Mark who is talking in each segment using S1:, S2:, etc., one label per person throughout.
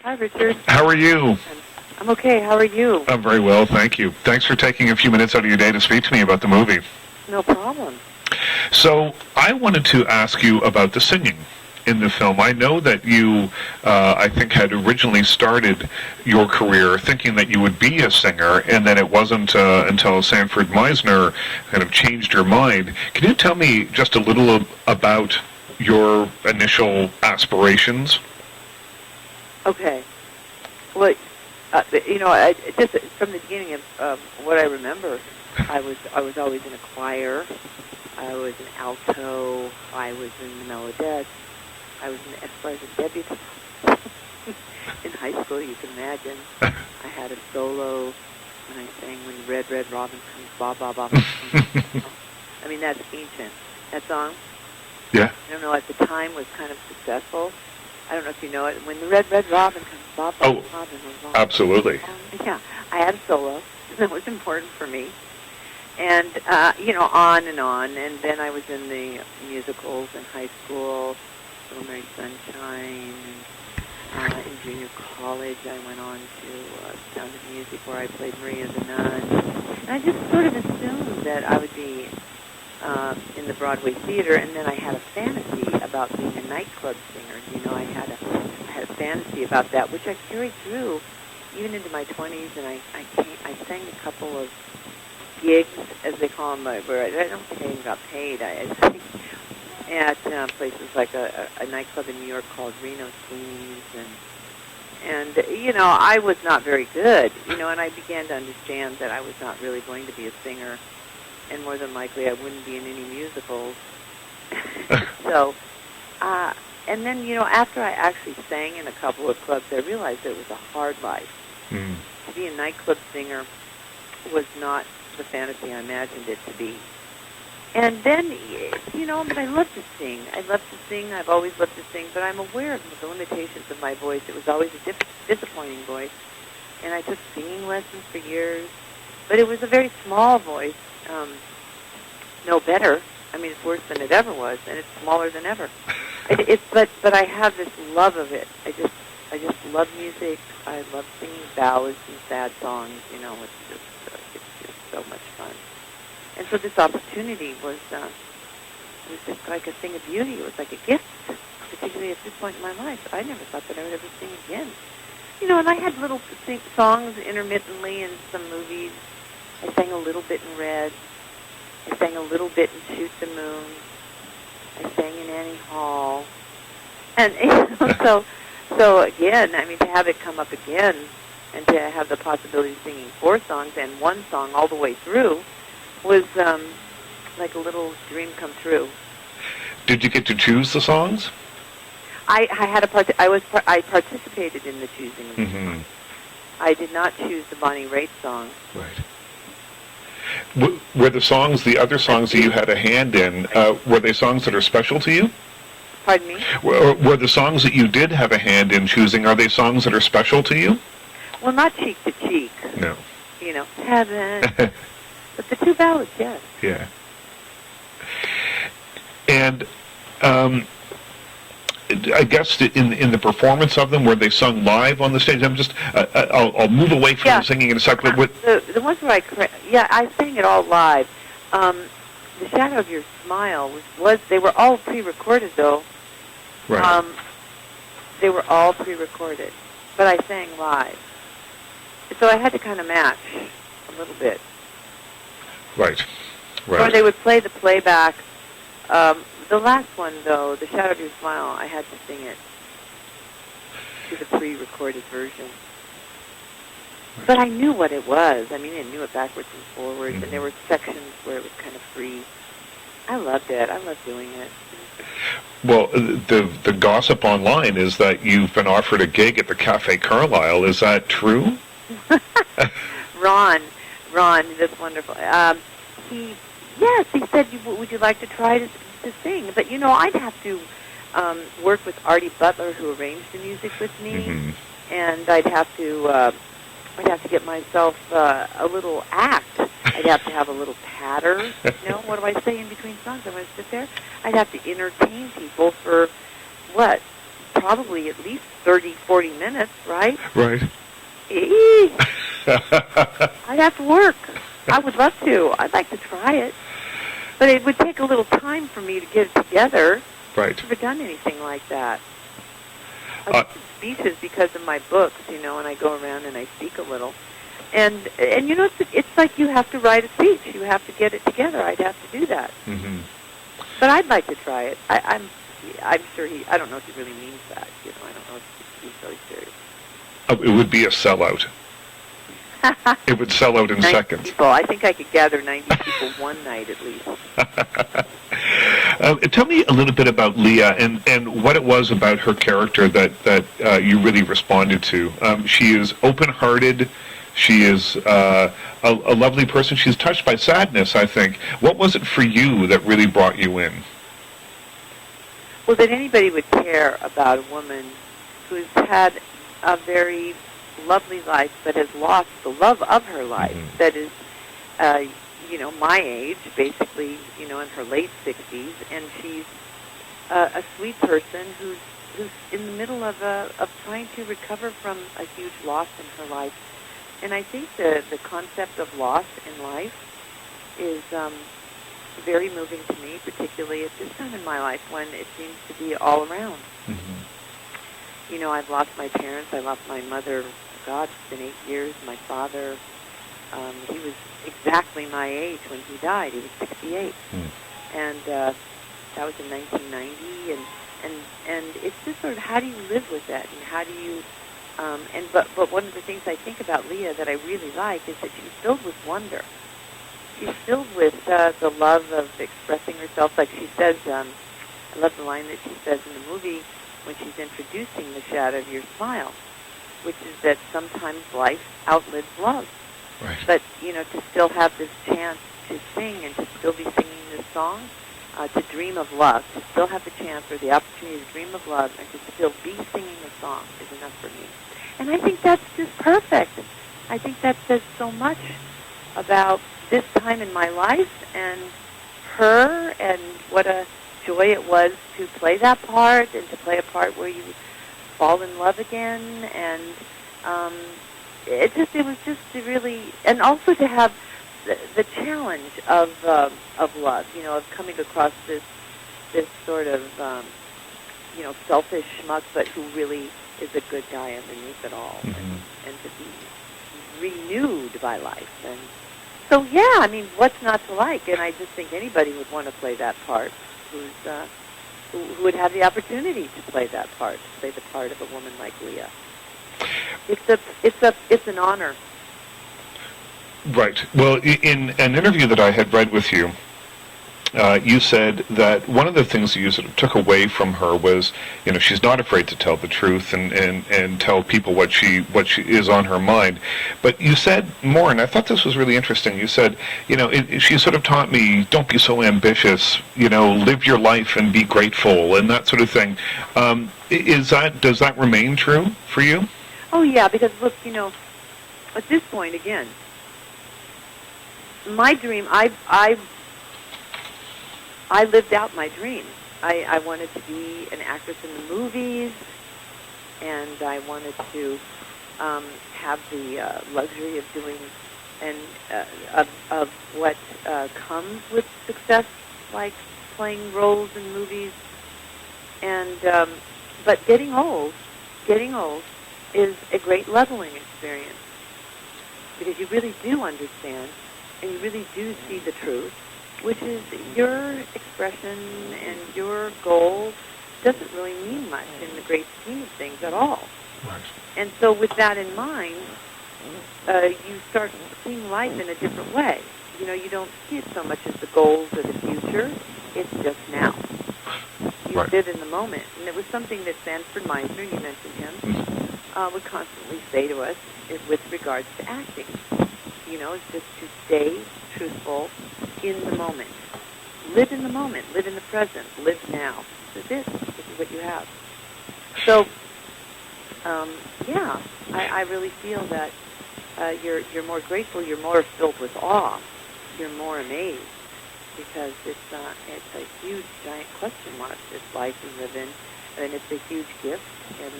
S1: Hi, Richard.
S2: How are you?
S1: I'm okay. How are you?
S2: I'm very well, thank you. Thanks for taking a few minutes out of your day to speak to me about the movie.
S1: No problem.
S2: So, I wanted to ask you about the singing in the film. I know that you, I think, had originally started your career thinking that you would be a singer, and then it wasn't until Sanford Meisner kind of changed your mind. Can you tell me just a little about your initial aspirations?
S1: Okay. Well, just from the beginning of what I remember, I was always in a choir. I was an alto. I was in the melodette. I was as far as a debutante in high school. You can imagine. I had a solo when I sang "When Red Red Robin Comes," ba ba ba. I mean, that's ancient. That song.
S2: Yeah.
S1: I don't know. At the time, was kind of successful. I don't know if you know it. When the Red Red Robin comes, ba ba ba ba.
S2: Absolutely.
S1: Yeah, I had a solo. That was important for me. And, on and on. And then I was in the musicals in high school, Little Mary Sunshine. And in junior college, I went on to Sound of Music, where I played Maria the Nun. And I just sort of assumed that I would be in the Broadway theater, and then I had a fantasy about being a nightclub singer. I had a fantasy about that, which I carried through even into my 20s, and I sang a couple of gigs, as they call them, where I don't think I even got paid. I sang at places like a nightclub in New York called Reno Sweeney's, and I was not very good, and I began to understand that I was not really going to be a singer, and more than likely I wouldn't be in any musicals. So, and then, after I actually sang in a couple of clubs, I realized it was a hard life.
S2: Mm.
S1: To be a nightclub singer was not the fantasy I imagined it to be. And then, but I love to sing. I've always loved to sing, but I'm aware of the limitations of my voice. It was always a disappointing voice, and I took singing lessons for years, but it was a very small voice. No better. I mean, it's worse than it ever was, and it's smaller than ever. But I have this love of it. I just love music. I love singing ballads and sad songs. It's just so much fun. And so this opportunity was just like a thing of beauty. It was like a gift, particularly at this point in my life. I never thought that I would ever sing again. And I had little songs intermittently in some movies. I sang a little bit in Red. I sang a little bit in Shoot the Moon. I sang in Annie Hall. And so again, I mean, to have it come up again and to have the possibility of singing 4 songs and 1 song all the way through was like a little dream come true.
S2: Did you get to choose the songs?
S1: I participated in the choosing of the songs. I did not choose the Bonnie Raitt song.
S2: Right. Were the other songs that you had a hand in, were they songs that are special to you?
S1: Pardon me?
S2: Were the songs that you did have a hand in choosing, are they songs that are special to you?
S1: Well, not Cheek to Cheek.
S2: No.
S1: Heaven. But the 2 ballads, yes.
S2: Yeah. And I guess in the performance of them, were they sung live on the stage? I'll move away from singing in a second.
S1: The ones where I sang it all live. The Shadow of Your Smile was they were all pre-recorded though.
S2: Right.
S1: They were all pre-recorded, but I sang live. So I had to kind of match a little bit.
S2: Right.
S1: Or they would play the playback. The last one, though, The Shadow of Your Smile, I had to sing it to the pre-recorded version. Right. But I knew what it was. I mean, I knew it backwards and forwards, and there were sections where it was kind of free. I loved it. I loved doing it.
S2: Well, the gossip online is that you've been offered a gig at the Cafe Carlyle. Is that true?
S1: Ron, that's wonderful. He said, would you like to try to sing? But, I'd have to work with Artie Butler, who arranged the music with me, and I'd have to get myself a little act. I'd have to have a little patter. What do I say in between songs? I'm going to sit there. I'd have to entertain people for, probably at least 30, 40 minutes, right?
S2: Right.
S1: Eee. I'd have to work. I would love to. I'd like to try it. But it would take a little time for me to get it together.
S2: Right.
S1: I've never done anything like that. I do speeches because of my books, and I go around and I speak a little. And it's like you have to write a speech. You have to get it together. I'd have to do that.
S2: Mm-hmm.
S1: But I'd like to try it. I'm sure I don't know if he really means that. I don't know if he's really serious.
S2: It would be a sellout. It would sell out in
S1: 90
S2: seconds.
S1: people. I think I could gather 90 people one night at least.
S2: Tell me a little bit about Leah and what it was about her character that you really responded to. She is open-hearted. She is a lovely person. She's touched by sadness, I think. What was it for you that really brought you in?
S1: Well, that anybody would care about a woman who's had a very lovely life but has lost the love of her life. Mm-hmm. That is, my age, basically, in her late 60s, and she's a sweet person who's in the middle of trying to recover from a huge loss in her life. And I think the concept of loss in life is very moving to me, particularly at this time in my life when it seems to be all around. Mm-hmm. I've lost my parents. I lost my mother. God, it's been 8 years. My father, he was exactly my age when he died. He was 68. Mm. And that was in 1990. And it's just sort of how do you live with that? And how do you... But one of the things I think about Leah that I really like is that she's filled with wonder. She's filled with the love of expressing herself. Like she says, I love the line that she says in the movie when she's introducing the shadow of your smile, which is that sometimes life outlives love.
S2: Right.
S1: But, to still have this chance to sing and to still be singing this song, to dream of love, to still have the chance or the opportunity to dream of love and to still be singing a song is enough for me. And I think that's just perfect. I think that says so much about this time in my life and her and what a joy it was to play that part and to play a part where you fall in love again. And it was just really, and also to have the challenge of love, of coming across this sort of, selfish schmuck, but who really is a good guy underneath it all, mm-hmm. and to be renewed by life. And so, what's not to like? And I just think anybody would want to play that part who would have the opportunity to play that part, to play the part of a woman like Leah. It's an honor.
S2: Right. Well, in an interview that I had read with you, you said that one of the things that you sort of took away from her was, she's not afraid to tell the truth and tell people what she is on her mind. But you said more, and I thought this was really interesting. You said, she sort of taught me, don't be so ambitious, live your life and be grateful and that sort of thing. Does that remain true for you?
S1: Oh, yeah, because, look, at this point, again, my dream, I lived out my dream. I wanted to be an actress in the movies, and I wanted to have the luxury of doing of what comes with success, like playing roles in movies. And but getting old is a great leveling experience because you really do understand and you really do see the truth, which is your expression and your goal doesn't really mean much in the great scheme of things at all.
S2: Right.
S1: And so with that in mind, you start seeing life in a different way. You don't see it so much as the goals of the future. It's just now. You
S2: right.
S1: live in the moment. And it was something that Sanford Meisner, you mentioned him, would constantly say to us with regards to acting. It's just to stay truthful in the moment. Live in the moment. Live in the present. Live now. This is it. This is what you have. So, I really feel that you're more grateful. You're more filled with awe. You're more amazed because it's a huge, giant question mark, this life we live in. and it's a huge gift, and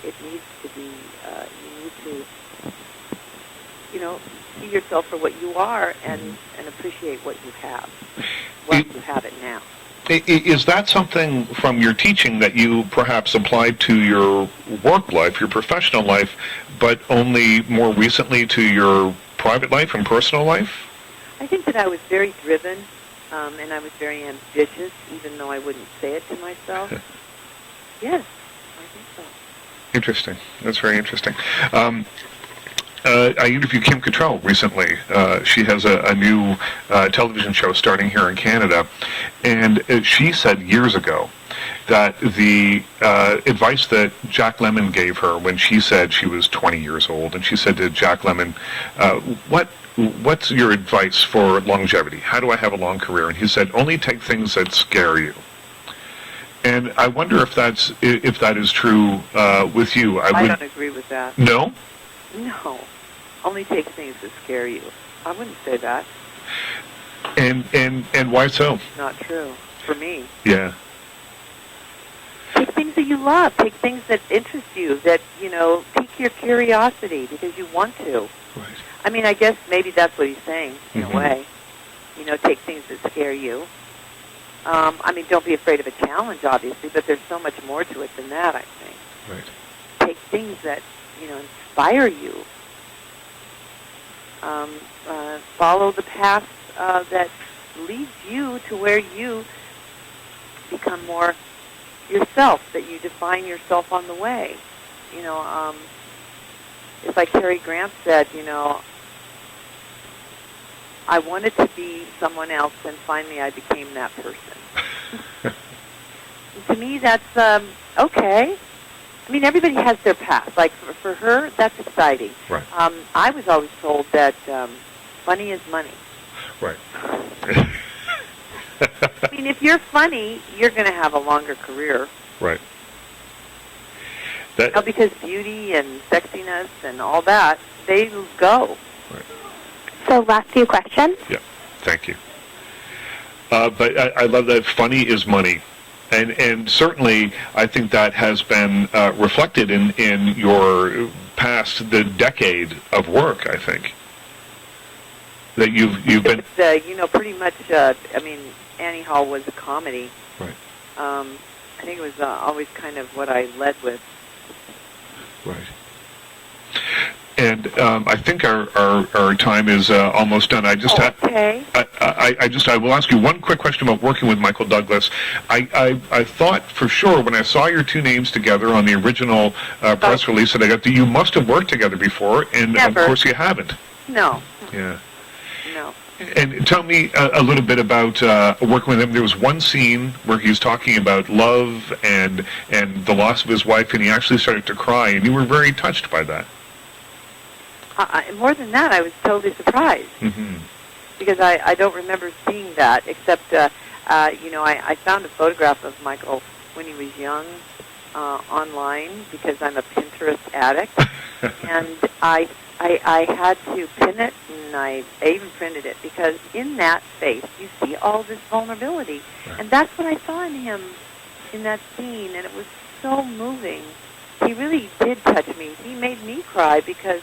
S1: it needs to be. You need to, see yourself for what you are, and appreciate what you have. You have it now.
S2: Is that something from your teaching that you perhaps applied to your work life, your professional life, but only more recently to your private life and personal life?
S1: I think that I was very driven, and I was very ambitious, even though I wouldn't say it to myself. Yes, I think so.
S2: Interesting. That's very interesting. I interviewed Kim Cattrall recently. She has a new television show starting here in Canada, and she said years ago that the advice that Jack Lemmon gave her when she said she was 20 years old, and she said to Jack Lemmon, what's your advice for longevity? How do I have a long career? And he said, only take things that scare you. And I wonder if that is true with you.
S1: I don't agree with that.
S2: No?
S1: No. Only take things that scare you. I wouldn't say that.
S2: And why so?
S1: Not true. For me.
S2: Yeah.
S1: Take things that you love. Take things that interest you, that, pique your curiosity because you want to.
S2: Right.
S1: I mean, I guess maybe that's what he's saying, in a way. Take things that scare you. Don't be afraid of a challenge, obviously, but there's so much more to it than that, I think.
S2: Right.
S1: Take things that, inspire you. Follow the path that leads you to where you become more yourself, that you define yourself on the way. It's like Cary Grant said, I wanted to be someone else, and finally I became that person. To me, that's okay. I mean, everybody has their path. Like, for her, that's exciting.
S2: Right.
S1: I was always told that funny is money.
S2: Right.
S1: I mean, if you're funny, you're going to have a longer career.
S2: Right.
S1: Because beauty and sexiness and all that, they go.
S2: Right.
S3: So, last few questions.
S2: Yeah. Thank you. But I love that funny is money. And certainly, I think that has been reflected in your past, the decade of work, I think. That you've been...
S1: pretty much, Annie Hall was a comedy.
S2: Right.
S1: I think it was always kind of what I led with.
S2: Right. And I think our time is almost done. I just
S1: okay.
S2: I will ask you one quick question about working with Michael Douglas. I thought for sure when I saw your two names together on the original press release that I got that you must have worked together before, and
S1: Never.
S2: Of course you haven't.
S1: No.
S2: Yeah.
S1: No.
S2: And tell me a little bit about working with him. There was one scene where he was talking about love and the loss of his wife, and he actually started to cry, and you were very touched by that.
S1: More than that, I was totally surprised.
S2: Mm-hmm.
S1: Because I don't remember seeing that, except, I found a photograph of Michael when he was young online because I'm a Pinterest addict. And I had to pin it, and I even printed it, because in that face you see all this vulnerability.
S2: Right.
S1: And that's what I saw in him in that scene, and it was so moving. He really did touch me. He made me cry because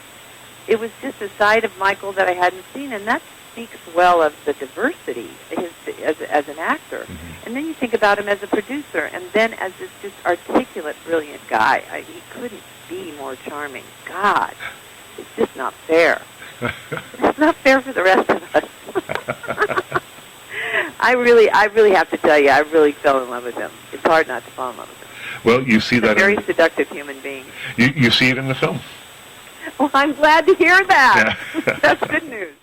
S1: it was just a side of Michael that I hadn't seen, and that speaks well of the diversity as an actor.
S2: Mm-hmm.
S1: And then you think about him as a producer, and then as this just articulate, brilliant guy. He couldn't be more charming. God, it's just not fair. It's not fair for the rest of us. I really have to tell you, I really fell in love with him. It's hard not to fall in love with him.
S2: Well, you see that.
S1: He's a very seductive human being.
S2: You see it in the film.
S1: Well, I'm glad to hear that.
S2: Yeah.
S1: That's good news.